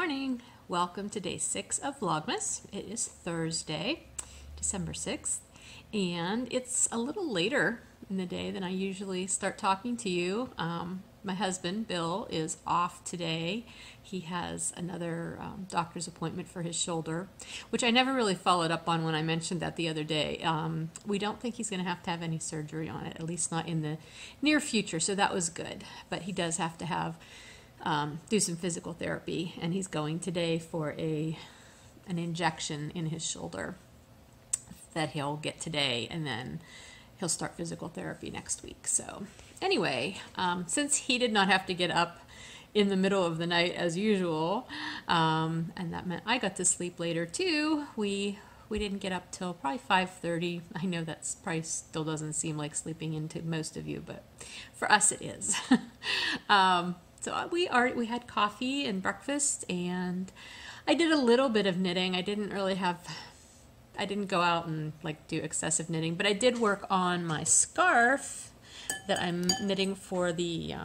morning. Welcome to day 6 of Vlogmas. It is Thursday, December 6th, and it's a little later in the day than I usually start talking to you. My husband, Bill, is off today. He has another doctor's appointment for his shoulder, which I never really followed up on when I mentioned that the other day. We don't think he's going to have any surgery on it, at least not in the near future, so that was good. But he does have to have do some physical therapy, and he's going today for an injection in his shoulder that he'll get today, and then he'll start physical therapy next week. So anyway, since he did not have to get up in the middle of the night as usual, and that meant I got to sleep later too, we didn't get up till probably 5:30. I know that's probably still doesn't seem like sleeping in to most of you, but for us it is. So we had coffee and breakfast, and I did a little bit of knitting. I didn't go out and do excessive knitting, but I did work on my scarf that I'm knitting for the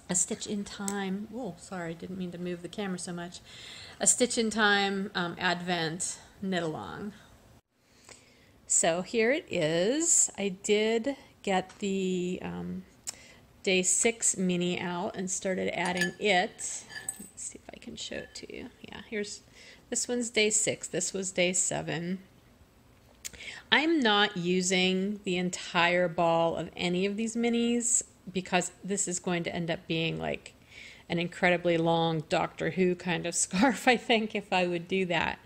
A Stitch in Time. Oh, sorry, didn't mean to move the camera so much. A Stitch in Time Advent knit along. So here it is. I did get the Day 6 mini out and started adding it. Let's see if I can show it to you. Yeah, this one's Day 6. This was Day 7. I'm not using the entire ball of any of these minis because this is going to end up being like an incredibly long Doctor Who kind of scarf, I think, if I would do that.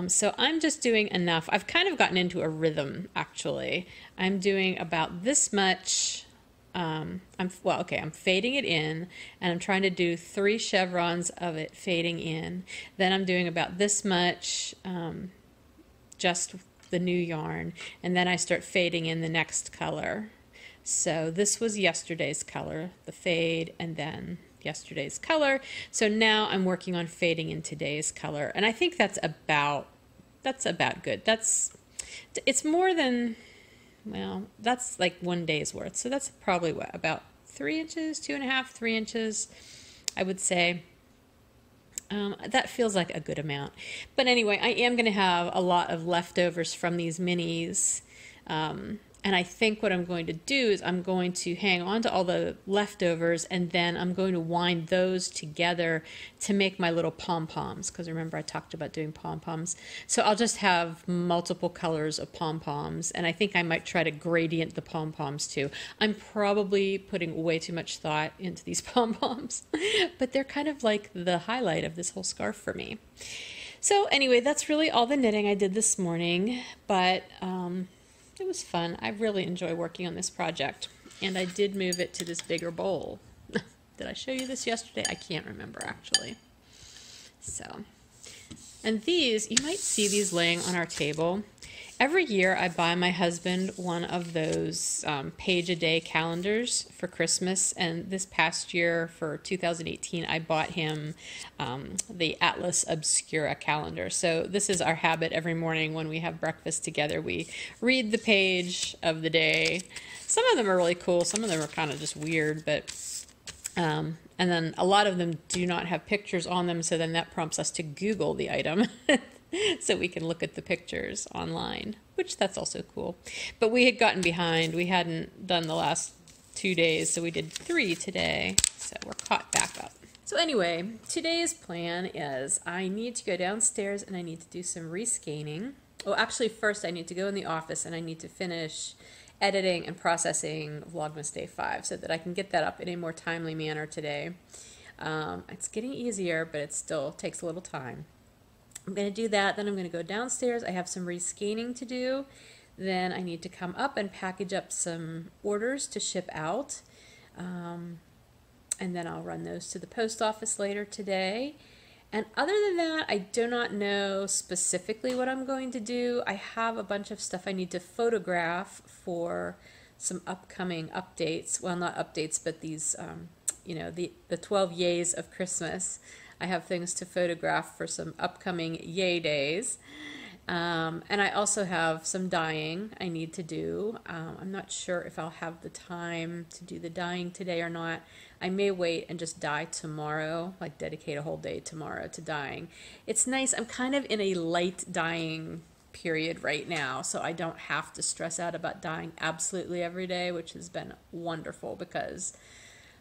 So I'm just doing enough. I've kind of gotten into a rhythm, actually. I'm doing about this much. I'm fading it in, and I'm trying to do 3 chevrons of it fading in. Then I'm doing about this much, just the new yarn, and then I start fading in the next color. So this was yesterday's color, the fade, and then yesterday's color. So now I'm working on fading in today's color, and I think that's about good. It's more than, well, that's like 1 day's worth. So that's probably what, about 3 inches, 2.5, 3 inches, I would say. That feels like a good amount. But anyway, I am going to have a lot of leftovers from these minis. And I think what I'm going to do is I'm going to hang on to all the leftovers, and then I'm going to wind those together to make my little pom-poms, because remember I talked about doing pom-poms. So I'll just have multiple colors of pom-poms, and I think I might try to gradient the pom-poms too. I'm probably putting way too much thought into these pom-poms, but they're kind of like the highlight of this whole scarf for me. So anyway, that's really all the knitting I did this morning, but it was fun. I really enjoy working on this project, and I did move it to this bigger bowl. Did I show you this yesterday? I can't remember, actually. So, and these, you might see these laying on our table. Every year I buy my husband one of those page-a-day calendars for Christmas, and this past year for 2018 I bought him the Atlas Obscura calendar. So this is our habit every morning when we have breakfast together. We read the page of the day. Some of them are really cool, some of them are kind of just weird, but and then a lot of them do not have pictures on them, so then that prompts us to Google the item. So we can look at the pictures online, which that's also cool. But we had gotten behind. We hadn't done the last 2 days, so we did 3 today. So we're caught back up. So anyway, today's plan is I need to go downstairs and I need to do some rescanning. Oh, actually first I need to go in the office and I need to finish editing and processing Vlogmas Day 5 so that I can get that up in a more timely manner today. It's getting easier, but it still takes a little time. I'm going to do that, then I'm going to go downstairs. I have some rescanning to do. Then I need to come up and package up some orders to ship out. And then I'll run those to the post office later today. And other than that, I do not know specifically what I'm going to do. I have a bunch of stuff I need to photograph for some upcoming updates. Well, not updates, but these, the 12 Yays of Christmas. I have things to photograph for some upcoming Yay days. And I also have some dyeing I need to do. I'm not sure if I'll have the time to do the dyeing today or not. I may wait and just dye tomorrow, like dedicate a whole day tomorrow to dyeing. It's nice. I'm kind of in a light dyeing period right now, so I don't have to stress out about dyeing absolutely every day, which has been wonderful because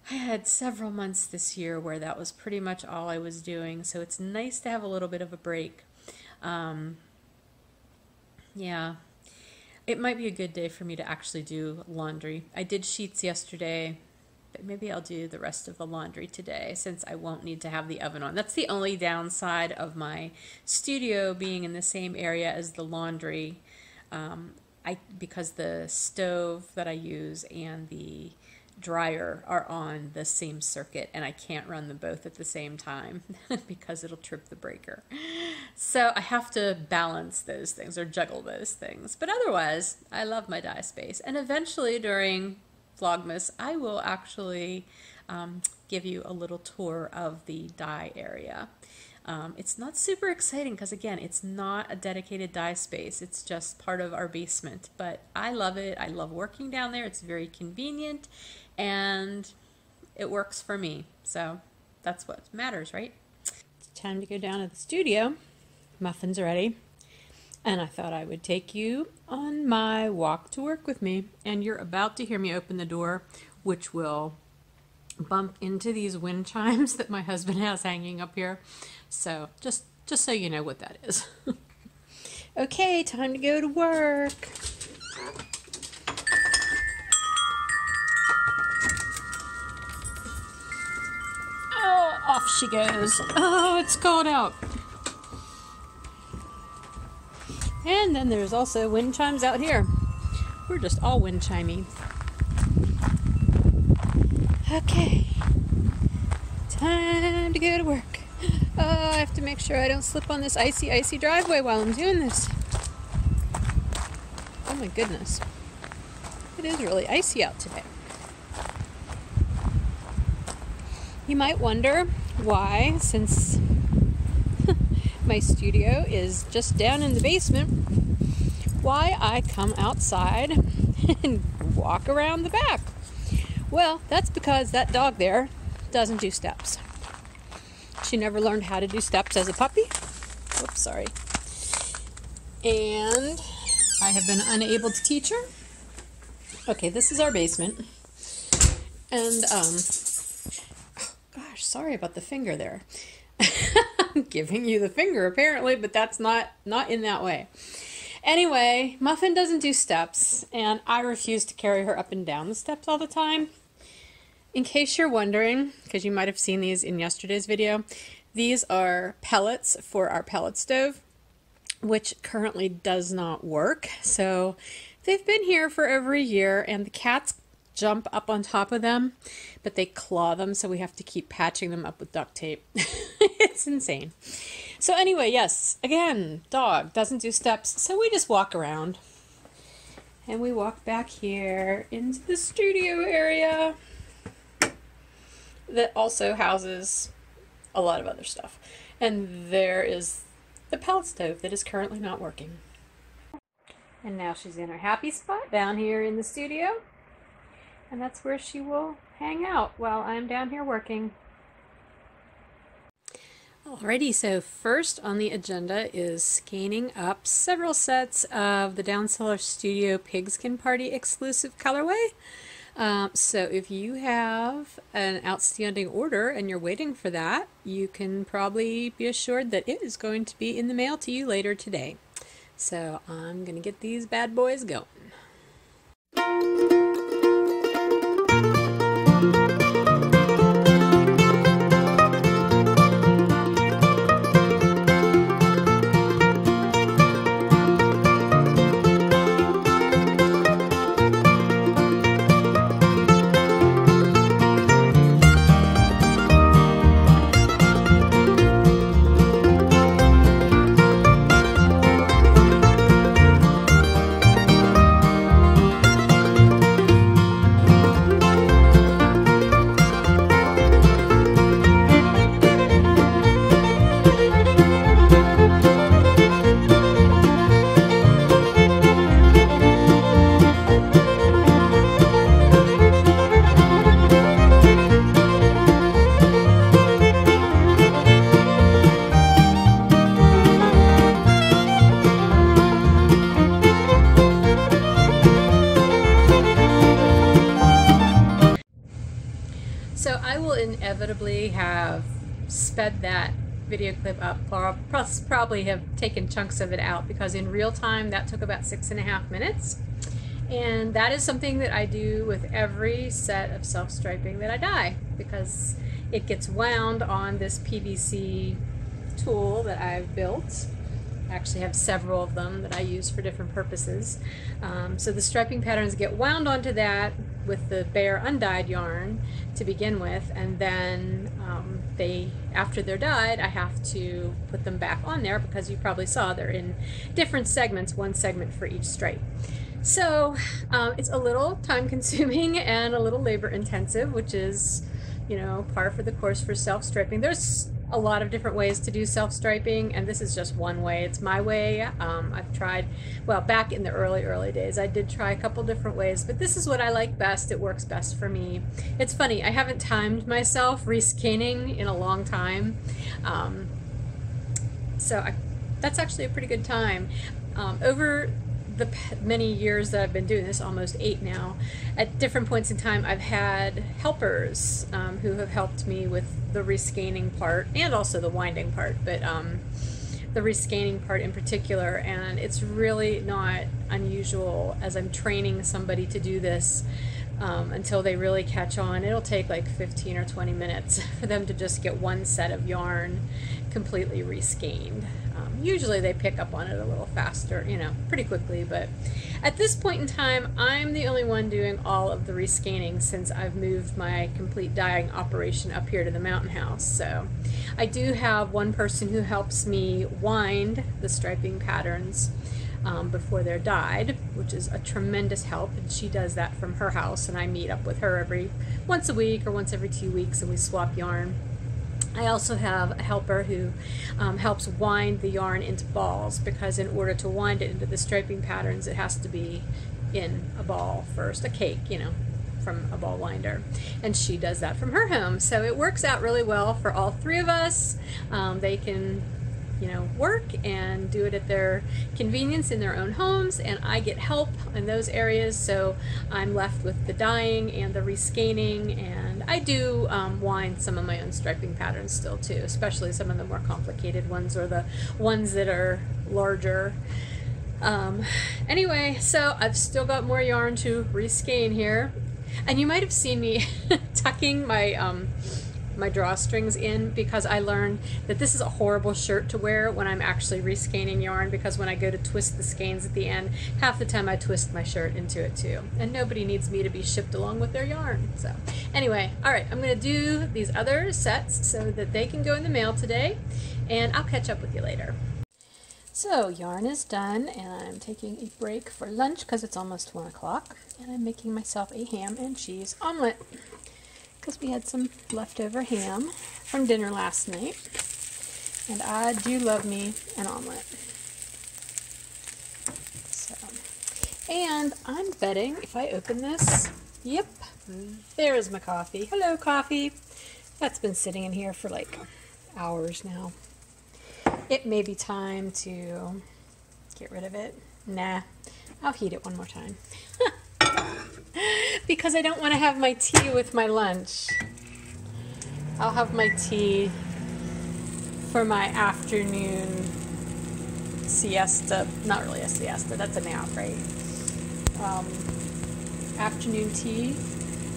I had several months this year where that was pretty much all I was doing. So it's nice to have a little bit of a break. Yeah, it might be a good day for me to actually do laundry. I did sheets yesterday, but maybe I'll do the rest of the laundry today since I won't need to have the oven on. That's the only downside of my studio being in the same area as the laundry, because the stove that I use and the dryer are on the same circuit and I can't run them both at the same time because it'll trip the breaker. So I have to balance those things or juggle those things. But otherwise, I love my dye space. And eventually during Vlogmas, I will actually give you a little tour of the dye area. It's not super exciting because, again, it's not a dedicated dye space. It's just part of our basement. But I love it. I love working down there. It's very convenient and it works for me. So that's what matters, right? It's time to go down to the studio. Muffin's ready. And I thought I would take you on my walk to work with me. And you're about to hear me open the door, which will bump into these wind chimes that my husband has hanging up here. So just so you know what that is. Okay, time to go to work. Oh, off she goes. Oh, it's cold out. And then there's also wind chimes out here. We're just all wind chimey. Okay, time to go to work. Oh, I have to make sure I don't slip on this icy driveway while I'm doing this. Oh my goodness. It is really icy out today. You might wonder why, since my studio is just down in the basement, why I come outside and walk around the back. Well, that's because that dog there doesn't do steps. She never learned how to do steps as a puppy. Oops, sorry. And I have been unable to teach her. Okay, this is our basement. And, gosh, sorry about the finger there. I'm giving you the finger apparently, but that's not in that way. Anyway, Muffin doesn't do steps, and I refuse to carry her up and down the steps all the time. In case you're wondering, because you might have seen these in yesterday's video, these are pellets for our pellet stove, which currently does not work. So they've been here for over a year, and the cats jump up on top of them, but they claw them, so we have to keep patching them up with duct tape. It's insane. So anyway, yes, again, dog doesn't do steps, so we just walk around. And we walk back here into the studio area that also houses a lot of other stuff. And there is the pellet stove that is currently not working. And now she's in her happy spot down here in the studio. And that's where she will hang out while I'm down here working. Alrighty, so first on the agenda is scanning up several sets of the Down Cellar Studio Pigskin Party exclusive colorway. So if you have an outstanding order and you're waiting for that, you can probably be assured that it is going to be in the mail to you later today. So I'm going to get these bad boys going. inevitably have sped that video clip up, or probably have taken chunks of it out, because in real time that took about 6.5 minutes. And that is something that I do with every set of self-striping that I dye, because it gets wound on this PVC tool that I've built. I actually have several of them that I use for different purposes. So the striping patterns get wound onto that with the bare undyed yarn to begin with, and then after they're dyed, I have to put them back on there, because you probably saw they're in different segments, one segment for each stripe. So it's a little time consuming and a little labor intensive, which is, you know, par for the course for self-striping. There's a lot of different ways to do self-striping, and this is just one way. It's my way. I've tried, well, back in the early days, I did try a couple different ways, but this is what I like best. It works best for me. It's funny, I haven't timed myself rescanning in a long time, that's actually a pretty good time. Over the many years that I've been doing this, almost 8 now, at different points in time I've had helpers who have helped me with the rescanning part and also the winding part, but the rescanning part in particular, and it's really not unusual as I'm training somebody to do this until they really catch on. It'll take like 15 or 20 minutes for them to just get one set of yarn completely rescanned. Usually they pick up on it a little faster, you know, pretty quickly, but at this point in time, I'm the only one doing all of the rescanning since I've moved my complete dyeing operation up here to the mountain house. So I do have one person who helps me wind the striping patterns before they're dyed, which is a tremendous help, and she does that from her house, and I meet up with her once a week or once every 2 weeks, and we swap yarn. I also have a helper who helps wind the yarn into balls, because in order to wind it into the striping patterns, it has to be in a ball first, a cake, you know, from a ball winder, and she does that from her home. So it works out really well for all 3 of us. They can, you know, work and do it at their convenience in their own homes, and I get help in those areas, so I'm left with the dyeing and the rescanning, and I do wind some of my own striping patterns still too, especially some of the more complicated ones or the ones that are larger. Anyway, so I've still got more yarn to reskein here, and you might have seen me tucking my drawstrings in, because I learned that this is a horrible shirt to wear when I'm actually rescanning yarn, because when I go to twist the skeins at the end, half the time I twist my shirt into it too, and nobody needs me to be shipped along with their yarn. So anyway, all right, I'm going to do these other sets so that they can go in the mail today, and I'll catch up with you later. So yarn is done, and I'm taking a break for lunch because it's almost 1 o'clock, and I'm making myself a ham and cheese omelet, because we had some leftover ham from dinner last night, and I do love me an omelet. So, and I'm betting if I open this, yep, there's my coffee. Hello, coffee. That's been sitting in here for like hours now. It may be time to get rid of it. Nah, I'll heat it one more time. Because I don't want to have my tea with my lunch. I'll have my tea for my afternoon siesta. Not really a siesta, that's a nap, right? Afternoon tea.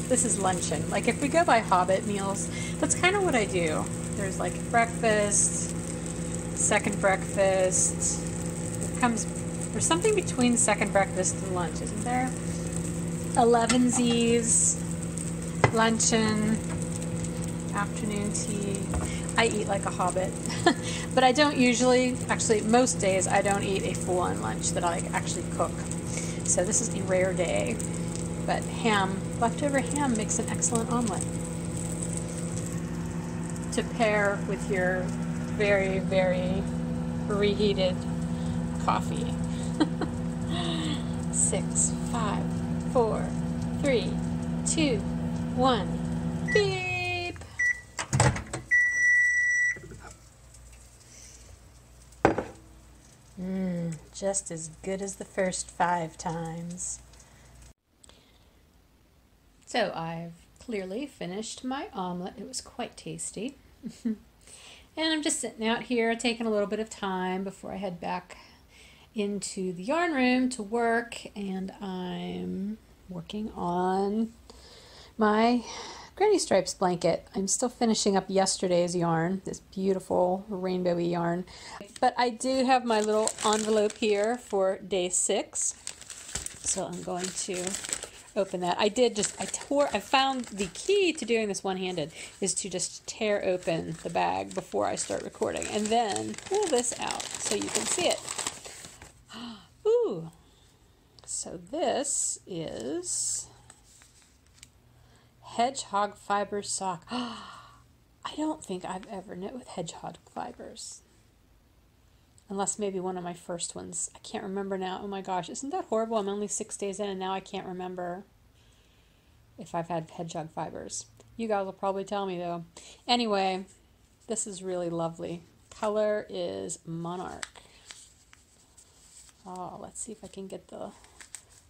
This is luncheon. Like if we go by Hobbit meals, that's kind of what I do. There's like breakfast, second breakfast. There's something between second breakfast and lunch, isn't there? 11sies, luncheon, afternoon tea. I eat like a hobbit. But I don't usually, actually most days I don't eat a full-on lunch that I actually cook. So this is a rare day. But ham, leftover ham makes an excellent omelet to pair with your very, very reheated coffee. 6, 5, 4, 3, 2, 1, beep! Just as good as the first 5 times. So I've clearly finished my omelet. It was quite tasty. And I'm just sitting out here taking a little bit of time before I head back into the yarn room to work, and I'm working on my Granny Stripes blanket. I'm still finishing up yesterday's yarn, this beautiful rainbowy yarn. But I do have my little envelope here for day 6. So I'm going to open that. I found the key to doing this one-handed is to just tear open the bag before I start recording and then pull this out so you can see it. Ooh. So this is hedgehog fiber sock. I don't think I've ever knit with hedgehog fibers. Unless maybe one of my first ones. I can't remember now. Oh my gosh, isn't that horrible? I'm only 6 days in and now I can't remember if I've had hedgehog fibers. You guys will probably tell me though. Anyway, this is really lovely. Color is Monarch. Oh, let's see if I can get the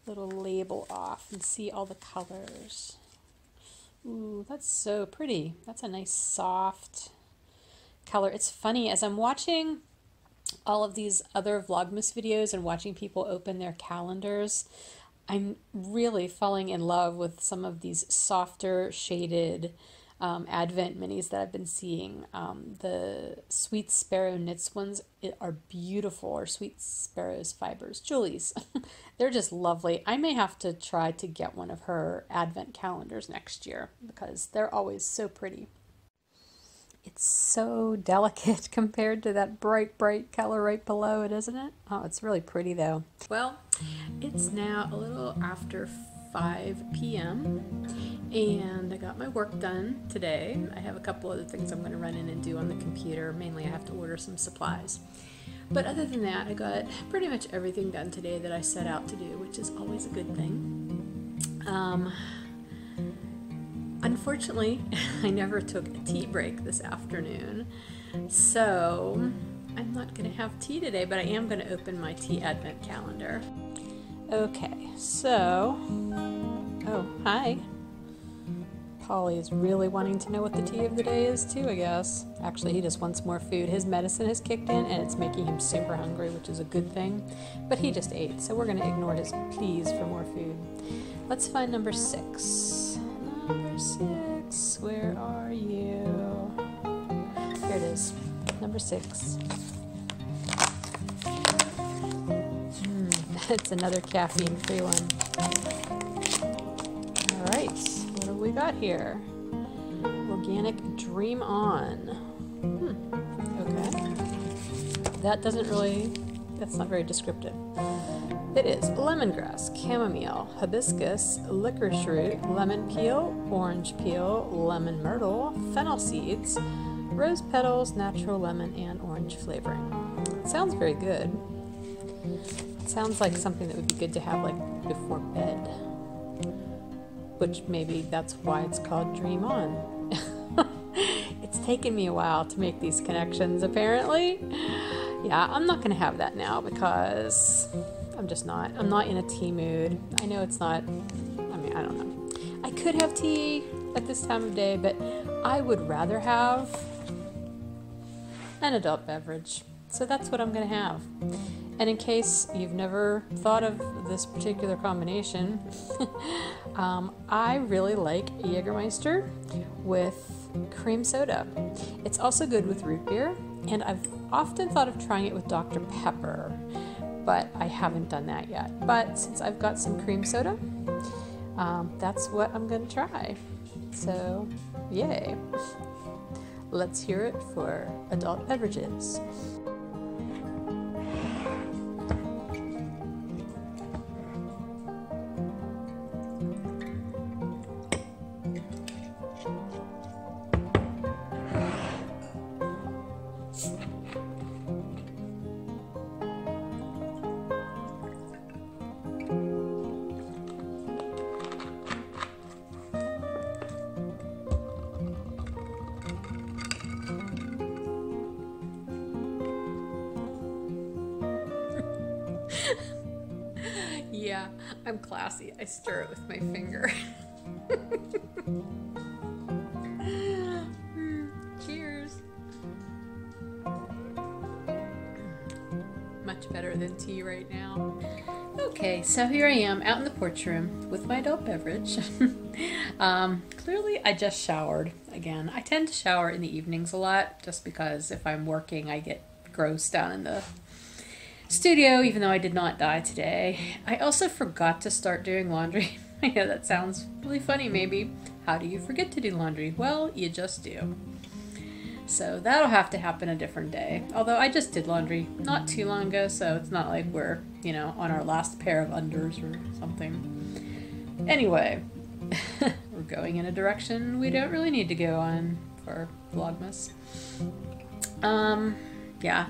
little label off and see all the colors. Ooh, that's so pretty. That's a nice soft color. It's funny, as I'm watching all of these other Vlogmas videos and watching people open their calendars, I'm really falling in love with some of these softer shaded Advent minis that I've been seeing. The Sweet Sparrow Knits ones are beautiful, or Sweet Sparrow's Fibers. Julie's. They're just lovely. I may have to try to get one of her Advent calendars next year because they're always so pretty. It's so delicate compared to that bright, bright color right below it, isn't it? Oh, it's really pretty though. Well, it's now a little after 5 p.m. and I got my work done today. I have a couple other things I'm going to run in and do on the computer. Mainly I have to order some supplies. But other than that, I got pretty much everything done today that I set out to do, which is always a good thing. Unfortunately, I never took a tea break this afternoon, so I'm not going to have tea today, but I am going to open my tea advent calendar. Okay, so, oh, hi. Polly is really wanting to know what the tea of the day is too, I guess. Actually, he just wants more food. His medicine has kicked in and it's making him super hungry, which is a good thing, but he just ate, so we're going to ignore his pleas for more food. Let's find number 6. Number 6, where are you? Here it is, number 6. It's another caffeine-free one. All right, what have we got here? Organic Dream On. Okay. That's not very descriptive. It is lemongrass, chamomile, hibiscus, licorice root, lemon peel, orange peel, lemon myrtle, fennel seeds, rose petals, natural lemon, and orange flavoring. It sounds very good. It sounds like something that would be good to have like before bed, which maybe that's why it's called Dream On. It's taken me a while to make these connections, apparently. Yeah, I'm not going to have that now because I'm not in a tea mood. I know it's not, I don't know. I could have tea at this time of day, but I would rather have an adult beverage. So that's what I'm going to have. And in case you've never thought of this particular combination, I really like Jägermeister with cream soda. It's also good with root beer, and I've often thought of trying it with Dr. Pepper, but I haven't done that yet. But since I've got some cream soda, that's what I'm going to try. So, yay. Let's hear it for adult beverages. Yeah, I'm classy. I stir it with my finger. Cheers. Much better than tea right now. Okay, so here I am out in the porch room with my adult beverage. Clearly I just showered again. I tend to shower in the evenings a lot just because if I'm working I get gross down in the studio, even though I did not dye today. I also forgot to start doing laundry. I know that sounds really funny maybe. How do you forget to do laundry? Well, you just do. So that'll have to happen a different day. Although I just did laundry not too long ago, so it's not like we're, you know, on our last pair of unders or something. Anyway, we're going in a direction we don't really need to go on for Vlogmas. Yeah.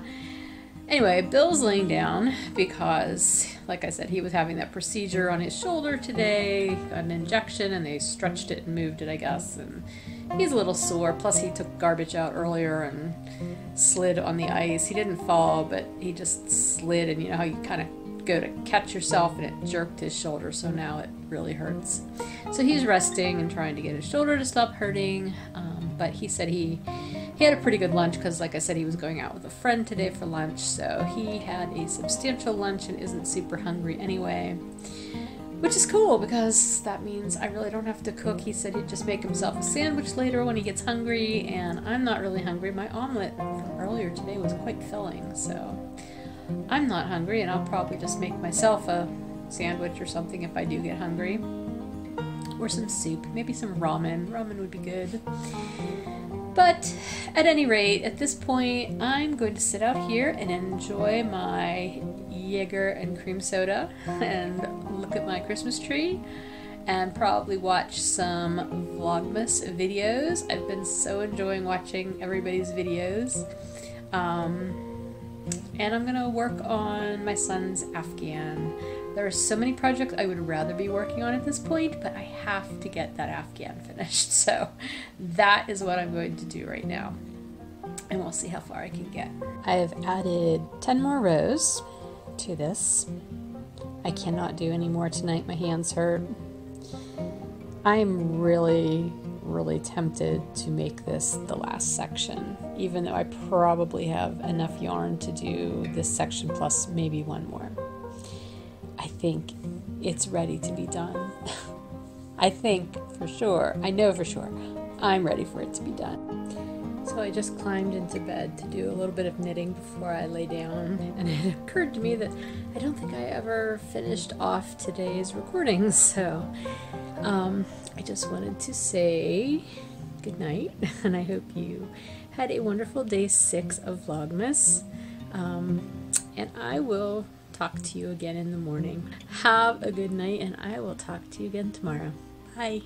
Anyway, Bill's laying down because, like I said, he was having that procedure on his shoulder today, got an injection, and they stretched it and moved it, I guess, and he's a little sore. Plus, he took garbage out earlier and slid on the ice. He didn't fall, but he just slid, and you know how you kind of go to catch yourself, and it jerked his shoulder, so now it really hurts. So he's resting and trying to get his shoulder to stop hurting, but he said he had a pretty good lunch because, like I said, he was going out with a friend today for lunch, so he had a substantial lunch and isn't super hungry anyway, which is cool because that means I really don't have to cook. He said he'd just make himself a sandwich later when he gets hungry, and I'm not really hungry. My omelet from earlier today was quite filling, so I'm not hungry, and I'll probably just make myself a sandwich or something if I do get hungry, or some soup, maybe some ramen. Ramen would be good. But at any rate, at this point, I'm going to sit out here and enjoy my Jaeger and cream soda and look at my Christmas tree and probably watch some Vlogmas videos. I've been so enjoying watching everybody's videos. And I'm gonna work on my son's Afghan. There are so many projects I would rather be working on at this point, but I have to get that Afghan finished. So that is what I'm going to do right now. And we'll see how far I can get. I have added 10 more rows to this. I cannot do any more tonight. My hands hurt. I'm really tempted to make this the last section, even though I probably have enough yarn to do this section plus maybe one more. I think it's ready to be done. I think for sure, I know for sure, I'm ready for it to be done. So I just climbed into bed to do a little bit of knitting before I lay down, and it occurred to me that I don't think I ever finished off today's recording, so I just wanted to say good night, and I hope you had a wonderful day 6 of Vlogmas, and I will talk to you again in the morning. Have a good night, and I will talk to you again tomorrow. Bye.